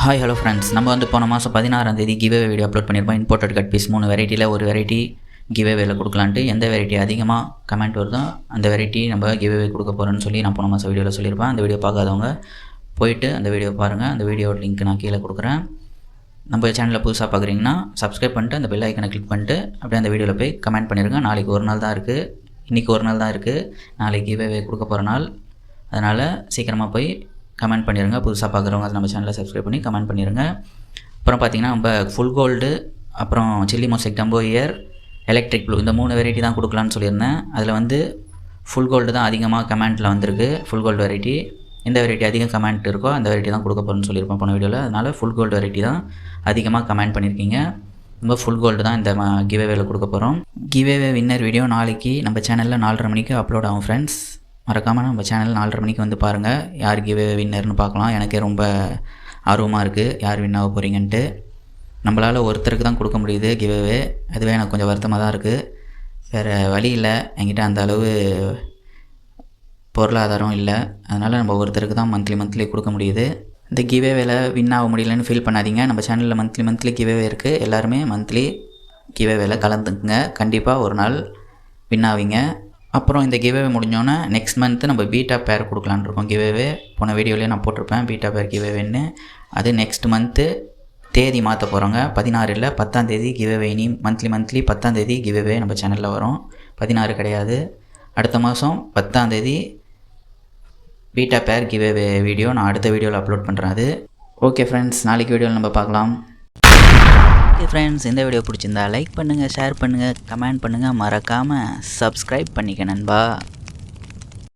Hi hello friends, நம்ம வந்து போன மாதம் 16ஆம் தேதி கிவ்அவே வீடியோ அப்லோட் பண்ணியிருப்போம். இம்போர்ட்டட் கட் பீஸ் 3 வெரைட்டியில் ஒரு வெரைட்டி கிவ்அவேல கொடுக்கலான்ட்டு. எந்த வெரைட்டி அதிகமாக கமெண்ட் வருதோ அந்த வெரைட்டி நம்ம கிவ்அவே கொடுக்க போகிறோன்னு சொல்லி நான் போன மாதம் வீடியோவில் சொல்லியிருப்பேன். அந்த வீடியோ பார்க்காதவங்க போயிட்டு அந்த வீடியோ பாருங்கள். அந்த வீடியோட லிங்க் நான் கீழே கொடுக்குறேன். நம்ம சேனலில் புதுசாக பார்க்குறீங்கன்னா சப்ஸ்கிரைப் பண்ணிட்டு அந்த பெல் ஐக்கனை கிளிக் பண்ணிட்டு அப்படியே அந்த வீடியோவில் போய் கமெண்ட் பண்ணிடுங்க. நாளைக்கு ஒரு நாள் தான் இருக்குது, இன்றைக்கி ஒரு நாள் தான் இருக்குது, நாளைக்கு கிவ்அவே கொடுக்க போகிற நாள். அதனால் சீக்கிரமாக போய் கமெண்ட் பண்ணிடுங்க. புதுசாக பார்க்குறவங்க அது நம்ம சேனலில் சப்ஸ்கிரைப் பண்ணி கமெண்ட் பண்ணிடுங்க. அப்புறம் பார்த்திங்கன்னா நம்ம ஃபுல் கோல்டு, அப்புறம் chilli mosaic Dumbo year, electric blue, இந்த 3 வெரைட்டி தான் கொடுக்கலான்னு சொல்லியிருந்தேன். அதில் வந்து ஃபுல் கோல்டு தான் அதிகமாக கமெண்ட்டில் வந்திருக்கு. ஃபுல் கோல்டு வெரைட்டி எந்த வெரைட்டி அதிகம் கமெண்ட் இருக்கோ அந்த வெரைட்டி தான் கொடுக்க போகிறோன்னு சொல்லியிருப்போம் போன வீடியோவில். அதனால் ஃபுல் கோல்டு வெரைட்டி தான் அதிகமாக கமெண்ட் பண்ணியிருக்கீங்க. நம்ம ஃபுல் கோல்டு தான் இந்த கிவ்அவேல கொடுக்க போகிறோம். கிவ்அவே வின்னர் வீடியோ நாளைக்கு நம்ம சேனலில் 4:30 மணிக்கு அப்லோட் ஆகும் ஃப்ரெண்ட்ஸ். மறக்காமல் நம்ம சேனல் 4:30 மணிக்கு வந்து பாருங்கள். யார் கிவ்அவே வின்னர்னு பார்க்கலாம். எனக்கே ரொம்ப ஆர்வமாக இருக்குது யார் வின் ஆக போகிறீங்கன்ட்டு. நம்மளால் ஒருத்தருக்கு தான் கொடுக்க முடியுது கிவ்அவே, அதுவே எனக்கு கொஞ்சம் வருத்தமாக தான் இருக்குது. வேறு வழி இல்லை, என்கிட்ட அந்த அளவு பொருளாதாரம் இல்லை. அதனால் நம்ம ஒருத்தருக்கு தான் மந்த்லி கொடுக்க முடியுது. இந்த கிவ்அவேல வின் ஆக முடியலன்னு ஃபீல் பண்ணாதீங்க. நம்ம சேனலில் மந்த்லி கிவ்அவே இருக்குது. எல்லாருமே மந்த்லி கிவ்அவேல கலந்துக்குங்க. கண்டிப்பாக ஒரு நாள் வின் ஆவீங்க. அப்புறம் இந்த கிவ்அவே முடிஞ்சோன்னே நெக்ஸ்ட் மந்த்து நம்ம பீட்டா பேர் கொடுக்கலான்னு இருக்கோம். கிவ்அவே போன வீடியோலேயே நான் போட்டிருப்பேன் பீட்டா பேர் கிவ்அவேன்னு. அது நெக்ஸ்ட் மந்த்து தேதி மாற்ற போகிறோங்க. 16 இல்லை 10ஆம் தேதி கிவ்அவே. இனி மந்த்லி 10ஆம் தேதி கிவ்அவே நம்ம சேனலில் வரும். 16 கிடையாது. அடுத்த மாதம் 10ஆம் தேதி பீட்டா பேர் கிவ்அவே வீடியோ நான் அடுத்த வீடியோவில் அப்லோட் பண்ணுறேன். அது ஓகே ஃப்ரெண்ட்ஸ், நாளைக்கு வீடியோவில் நம்ம பார்க்கலாம். ஓகே ஃப்ரெண்ட்ஸ், இந்த வீடியோ பிடிச்சிருந்தா லைக் பண்ணுங்கள், ஷேர் பண்ணுங்கள், கமெண்ட் பண்ணுங்கள், மறக்காமல் சப்ஸ்கிரைப் பண்ணிக்க நண்பா.